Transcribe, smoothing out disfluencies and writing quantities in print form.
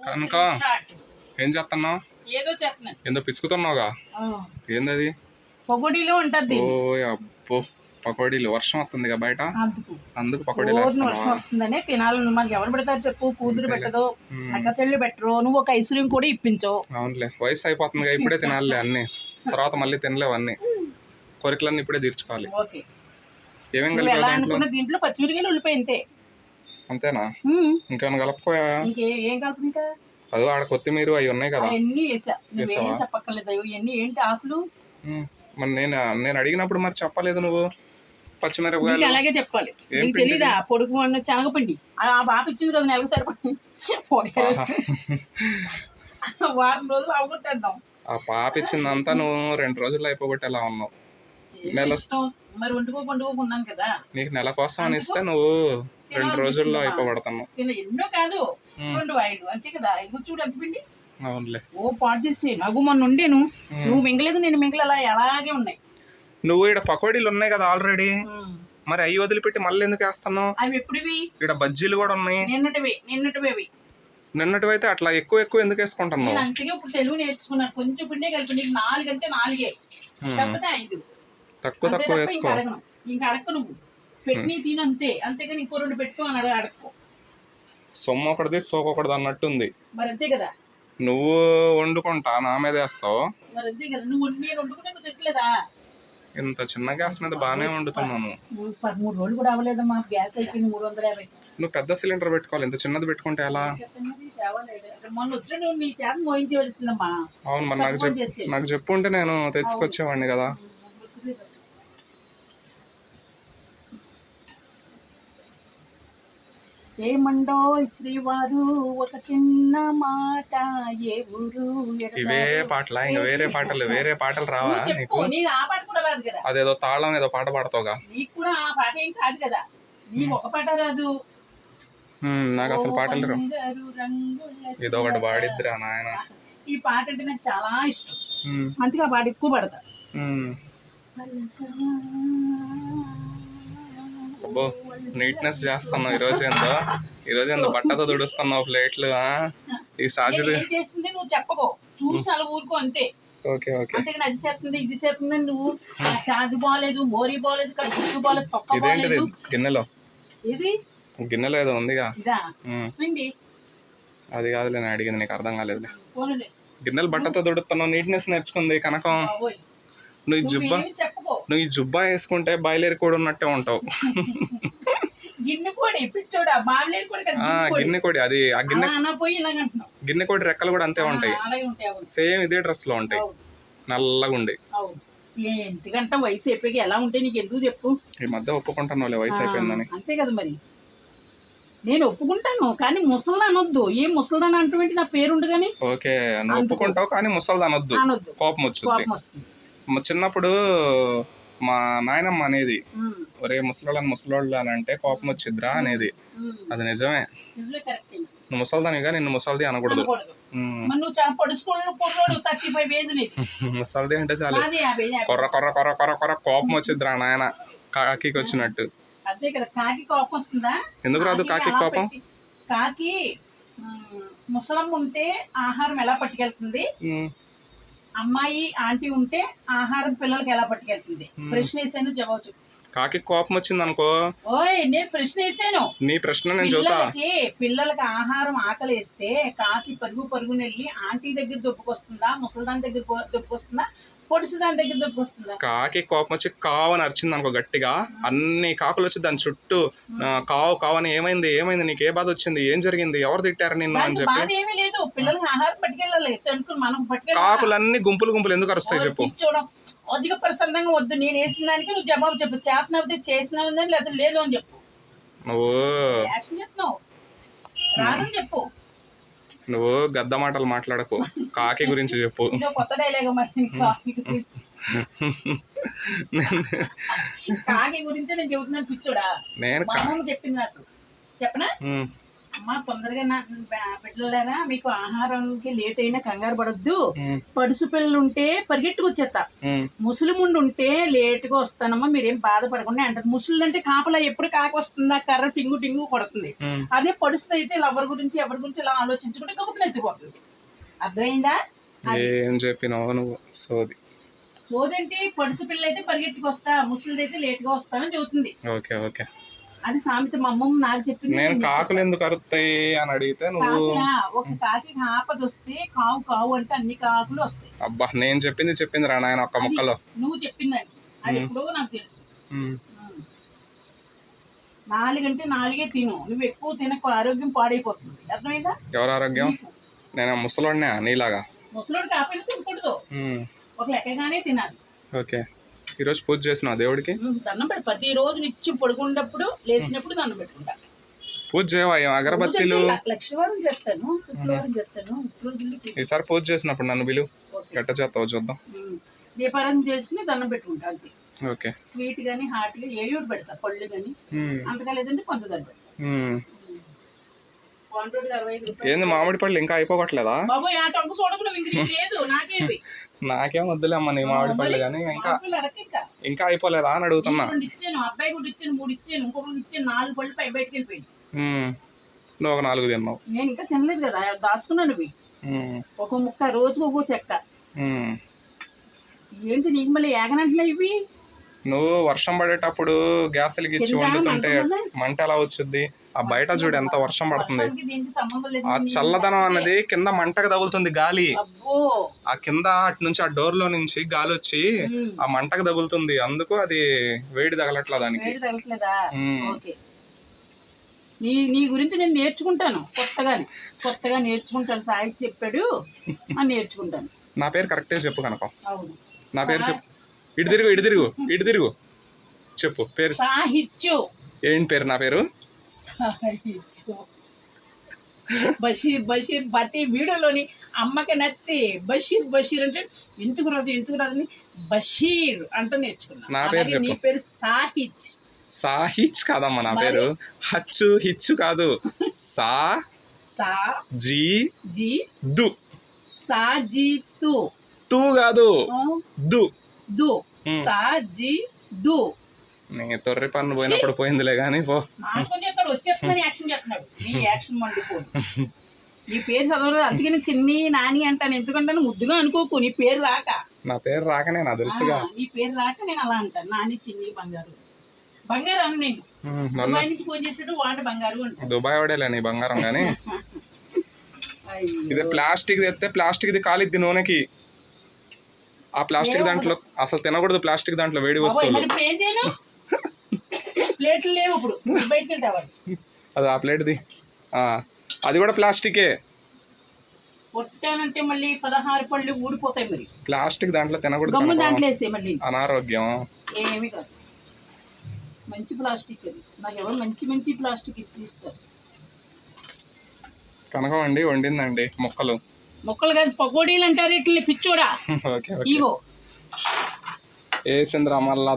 కనుక ఏం చేస్తున్నావు? ఏదో చేస్తున్నాను. ఏందో పిసుకుతున్నావుగా, ఏందది? పకోడీలో ఉంటది. ఓ అబ్బో, పకోడీలు. వర్షం వస్తుందిగా బయట, అందుకు పకోడీలు వర్షం వస్తుందనే తినాలని మాకు ఎవరు పెడతారు చెప్పు? కూతురు పెట్టదు, అక్క చెల్లి పెట్టరు, నువ్వు ఒక ఐస్ క్రీమ్ కూడా ఇప్పించవు. అవునులే, వయసు అయిపోతుందిగా, ఇప్పుడే తినాలి అన్ని, తర్వాత మళ్ళీ తినలేవు అన్ని. కోరికలన్నీ ఇప్పుడే తీర్చుకోవాలి. ఏమేం కలిపి దీంట్లో పచ్చిమిరకాయలు ఉల్లిపాయ అంతే. అంతేనా? ఇంకేమైనా కలపపోయా? ఏం కలప ఇంకా? అదో ఆడ కొత్తిమీర అవి ఉన్నాయి కదా, అన్ని వేసా. నువ్వేం చెప్పక్కర్లేదు. ఇవన్నీ ఏంటి ఆకులు? మరి నేను అడిగినప్పుడు మరి చెప్పలేదు నువ్వు. పచ్చిమిరపకాయలు అలాగే చెప్పాలి. నీకు తెలీదా? పొడుగు శనగపిండి ఆ బాప ఇచ్చింది కదా, నెలకు సరిపడి వారం రోజులు అవగొట్టేద్దాం. ఆ పాప ఇచ్చిందంతా నువ్వు 2 రోజుల్లో అయిపోగొట్టేలా ఉన్నావు. మరి వండుకోకున్నాను కదా. నీకు నెల కోసం అని ఇస్తే నువ్వు 2 రోజుల్లో అయిపోగొడతాను. ఎన్నో కాదు, 2 5 అంతే కదా. ఇదిగో చూడు ఎంత పిండి. అవునులే. ఓ పాటు చేసి నాకు మొన్న ఉండేను, నువ్వు మింగలేదు, నేను మింగల, అలాగే ఉన్నాయి. నువ్వు ఇక్కడ పకోడీలు ఉన్నాయి కదా ఆల్రెడీ, మరి అవి వదిలిపెట్టి మళ్ళీ ఎందుకు వేస్తున్నావు? అవి ఎప్పుడువి? ఇక్కడ బజ్జీలు కూడా ఉన్నాయి. నిన్నటివి అయితే అట్లా ఎక్కువ ఎందుకు వేసుకుంటున్నావు? అంతగా ఇప్పుడు తెలుగు నేర్చుకున్నాను. కొంచెం పిండే కలిపి నీకు 4 అంటే 4 లేకపోతే 5. తక్కువ వేసుకో. ఇంకా అడక్క, నువ్వు పెట్టి తిను అంతే. అంతేగాని ఇంకో 2 పెట్టు అని అడక్కో. సొమ్ము ఒకటిది సోకొకటిది అన్నట్టుంది. మరి అంతే కదా. నువ్వు వండుకుంటా నా మీద వేస్తావు. మరి అంతే కదా. నువ్వు వండుకుంటే నువ్వు తిట్టలేదా? ఇంత చిన్న గ్యాస్ మీద బాగానే వండుతున్నాను. 13 రోజులు కూడా అవ్వలేదమ్మా, గ్యాస్ అయిపోయింది 350. నువ్వు పెద్ద సిలిండర్ పెట్టుకోవాలి, ఇంత చిన్నది పెట్టుకుంటే ఎలా? మొన్న వచ్చిన నువ్వు నీ చేత మోయించవలసిందమ్మా. అవును, మరి నాకు చెప్పుంటే నేను తెచ్చుకొచ్చేవాడిని కదా. ఏమండో శ్రీవారు ఒక చిన్న మాట, ఏ ఊరు? ఇవే పాటలా? ఇంకా వేరే పాటలు రావా నీకు? ఆ పాట కూడా రాదు కదా. అదేదో తాళం ఏదో పాట పాడతావుగా. నీకు కూడా ఆ పాట ఏం కాదు కదా. నీకు ఒక పాట రాదు. నాకు అసలు పాటలు రావు. ఏదో ఒకటి పాడిద్దిరా నాయన. ఈ పాట అంటే నాకు చాలా ఇష్టం, అందుకే ఆ పాట ఎక్కువ పడతా. అబ్బో, నీట్నెస్ చేస్తున్నావు ఈరోజు ఏందో బట్టతో తుడుస్తున్నావు ప్లేట్లు. ఈ సాజులు చేస్తుంది నువ్వు చెప్పకో, చూసి అలా ఊరుకో అంతే. అంతేగాని అది చేస్తుంది ఇది చేస్తుంది నువ్వు చాది బాగాలేదు, మోరీ బాగాలేదు, గుడ్డు బాగాలేదు, పప్పు ఇదేంటిది గిన్నెలో? ఇది గిన్నెలో ఏదో ఉందిగా. ఇదా? అది కాదులే, నేను అడిగింది నీకు అర్థం కాలేదు. గిన్నెలు బట్టతో తుడుతున్నావు, నీట్నెస్ నేర్చుకుంది కనకం. నువ్వు ఈ జుబ్బా వేసుకుంటే బాయిలేరు కూడా ఉన్నట్టే ఉంటావు. గిన్నె కోడి, అది గిన్నె కోడి రెక్కలు కూడా అంతే ఉంటాయి, సేమ్ ఇదే డ్రెస్ లో ఉంటాయి, నల్లగా ఉండి. ఎందుకంటే వయసు అయిపోయి ఎలా ఉంటాయి నీకు ఎందుకు చెప్పు? ఈ మధ్య ఒప్పుకుంటాను వయసు అయిపోయిందని. అంతే కదా మరి, నేను ఒప్పుకుంటాను కానీ ముసల్ది అనొద్దు. ఏం ముసల్దాని అంటుంది, నా పేరుండు కానీ. ఓకే, నువ్వు ఒప్పుకుంటావు కానీ ముసల్ది అనొద్దు, కోపం వచ్చింది. చిన్నప్పుడు మా నాయనమ్మ అనేది, ఒరే ముసలోళ్ళు అని అంటే కోపం వచ్చిద్రా అనేది. అది నిజమే. నువ్వు ముసల్దానిగా, నిన్ను ముసల్ది అనకూడదు. ముసల్ది అంటే చాలు కొర్ర కొర్ర కొర్ర కొర్ర కొర్ర కోపం వచ్చిద్రా నాయన, కాకి వచ్చినట్టు. అదే కదా, కాకి కోపం వస్తుందా? ఎందుకు రాదు కాకి కోపం? కాకి ముసలమ్మ ఉంటే ఆహారం ఎలా పట్టుకెళ్తుంది, అమ్మాయి ఆంటీ ఉంటే ఆహారం పిల్లలకి ఎలా పట్టుకెళ్తుంది? ప్రశ్న వేసాను, జవాబు చెప్పు. కాకి కోపం వచ్చింది అనుకో. ఓయ్, నేను ప్రశ్న వేసాను. నీ ప్రశ్న నేను చూస్తా. పిల్లలకి ఆహారం ఆకలి వేస్తే కాకి పరుగునెళ్ళి ఆంటీ దగ్గర దొప్పుకొస్తుందా, ముసలిదాని దగ్గర దొప్పుకొస్తుందా, పొడుసు దాని దగ్గర దొప్పుకొస్తుందా? కాకి కోపం వచ్చి కావని అరిచింది అనుకో గట్టిగా, అన్ని కాకులు వచ్చి దాని చుట్టూ కావని ఏమైంది నీకు ఏ బాధ వచ్చింది, ఏం జరిగింది, ఎవరు తిట్టారు నిన్ను అని చెప్పి. ఏమీ లేదు, పిల్లలకి ఆహారం పట్టుకెళ్ళాలి, మనం కాకులన్నీ గుంపులు ఎందుకు అరుస్తాయి చెప్పు? చూడం అధిక ప్రసన్నంగా వద్దు, నేను వేసిన దానికి నువ్వు జవాబు చెప్పు. చేతనవుతే చేస్తున్నావు లేదా లేదు అని చెప్పు. నువ్వు చెప్తున్నావు రాదని చెప్పు. నువ్వు గద్ద మాటలు మాట్లాడకు, కాకి గురించి చెప్పు. కొత్త డైలాగ్ మరి, కాకి గురించి నేను చెబుతున్నాను పిచ్చోడా. నేను చెప్పింది నాకు చెప్పనా? అమ్మా తొందరగా బిడ్డలారా మీకు ఆహారానికి లేట్ అయినా కంగారు పడొద్దు. పడుసు పిల్లలు ఉంటే పరిగెట్టుకొచ్చేస్తా, ముసలిముండు ఉంటే లేటుగా వస్తానమ్మా మీరేం బాధపడకుండా అంటారు. ముసలి అంటే కాపలా ఎప్పుడు కాక వస్తుందా కర్ర టింగు టింగు కొడుతుంది. అదే పడుసు అయితే ఎవరి గురించి ఇలా ఆలోచించుకుంటే గొప్పకి నచ్చిపోతుంది. అర్థమైందా? ఏం చెప్పినావు నువ్వు సోది. సోదేంటి? పడుసు పిల్ల అయితే పరిగెట్టుకొస్తా, ముసలిది అయితే లేట్ గా వస్తానని చెబుతుంది. ఓకే ఓకే, అది సామెత మా అమ్మమ్మ నాకు చెప్పింది. నేను కాకులు ఎందుకు అరుస్తాయి అని అడిగితే నువ్వు ఒక కాకి ఆపద వస్తే కావు కావు అంటే అన్ని కాకులు వస్తాయి. అబ్బా నేను చెప్పింది రా నాయన ఒక్క ముక్కలో. నువ్వు చెప్పిందని అది ఎప్పుడో నాకు తెలుసు. 4 అంటే 4 తిను, నువ్వు ఎక్కువ తినకు ఆరోగ్యం పాడైపోతుంది. అర్థమైందా? ఎవరు ఆరోగ్యం? నేను ముసలోడినా నీలాగా? ముసలోడు కాకపోయినా తినకూడదు, ఒక లెక్కగానే తినాలి. ఓకే, ఈరోజు పూజ చేసిన దేవుడికి దండం పెట్టి ప్రతిరోజు నిత్యం పడుకున్నప్పుడు లేచినప్పుడు దండం పెట్టుకుంటా. పూజ చేయవా? అగరబత్తీలు లక్షవారం చేస్తాను, శుక్రవారం చేస్తాను. ఈసారి పూజ చేసినప్పుడు నన్ను పిలువు, గట్ట చేస్తావు చూద్దాం. దీపారాధన చేసుకుని దండం పెట్టుకుంటా అంతే. ఓకే, స్వీట్ గానీ హాట్ గా ఏవి పెడతా, పళ్ళు గానీ. అంతగా లేదంటే పంచదార. ఏంది మామిడి పళ్ళు ఇంకా అయిపోగట్లేదా? బాబోయ్ ఆ టొంక చూడకు నువ్వు, ఇంక లేదు నాకేవి. నాకేం వద్దులే అమ్మ నీ మామిడి పళ్ళు, కానీ ఇంకా అయిపోలేదా అని అడుగుతున్నా. ఇచ్చాను, అబ్బాయి కూడా ఇచ్చాను, 3 ఇచ్చాను, ఇంకొకరికి ఇచ్చాను, 4 పళ్ళు పై బయటకు వెళ్ళిపోయింది. నువ్వు ఒక 4 తిన్నావు. నేను ఇంకా తినలేదు కదా, దాచుకున్నాను. ఒక ముక్క రోజుకు ఒక చెక్క. ఏంటి నీకు మళ్ళీ ఏగనంటున్నా ఇవి? నువ్వు వర్షం పడేటప్పుడు గ్యాస్ వెలిగించి వండుతుంటే మంట ఎలా వచ్చింది? ఆ బయట చూడు ఎంత వర్షం పడుతుంది, ఆ చల్లదనం అన్నది కింద మంటకు తగులుతుంది గాలి. ఆ కింద అటు నుంచి ఆ డోర్ లో నుంచి గాలి వచ్చి ఆ మంటకు తగులుతుంది, అందుకు అది వేడి తగలట్లా దానికి. నీ గురించి నేను నేర్చుకుంటాను, కొత్తగా నేర్చుకుంటాను. సాయి చెప్పాడు అని నేర్చుకుంటాను. నా పేరు కరెక్టే చెప్పు కనుక. నా పేరు చెప్పు. ఇటు తిరుగు చెప్పు పేరు. సాహిత్యం. ఏంటి పేరు? నా పేరు సాహిత్యం. బషీర్ ప్రతి వీడియోలోని అమ్మకి నత్తి బషీర్ అంటే ఎందుకు రాదని బషీర్ అంటూ నేర్చుకున్నా. నా పేరు చెప్పు. నీ పేరు సాహిచ్ కాదమ్మా, నా పేరు హిచ్చు కాదు. దు తూ కాదు, దు. నీ తొర్రి పన్ను పోయినప్పుడు పోయిందిలే కానీ పో. నీ పేరు చదవలేదు అందుకే నేను చిన్ని నాని అంటాను. ఎందుకంటే ముద్దుగా అనుకోకు, నీ పేరు రాక. నా పేరు రాకనే నాకు తెలుసుగా. నీ పేరు రాక నేను అలా అంటాను. నాని, చిన్ని, బంగారు అను. నేను దుబాయ్ నుంచి ఫోన్ చేసాడు, వాడు బంగారు అంటాడు. దుబాయ్ వాడేలే నీ బంగారం కానీ. ఇది ప్లాస్టిక్ తెస్తే ప్లాస్టిక్ ది కాలిద్ది నూనెకి. ఆ ప్లాస్టిక్ దాంట్లో అసలు తినకూడదు, ప్లాస్టిక్ దాంట్లో వేడి వస్తువులు. ప్లేట్లు లేవు ఇప్పుడు, బయటకు వెళ్తావాలి. అది ఆ ప్లేట్ది, అది కూడా ప్లాస్టికే. కొట్టానంటే మళ్ళీ 16 పళ్ళు ఊడిపోతాయి. మరి ప్లాస్టిక్ దాంట్లో తినకూడదు, దాంట్లో వేసే మళ్ళీ అనారోగ్యం. ఏమి కాదు, మంచి ప్లాస్టిక్ అది. నాకు ఎవరు మంచి ప్లాస్టిక్ ఇస్తారు. కనకం అండి వండిందండి మొక్కలు కాదు, పకోడీలు అంటారు ఇట్లా పిచ్చోడా. ఇగో ఏ చంద్ర మళ్ళా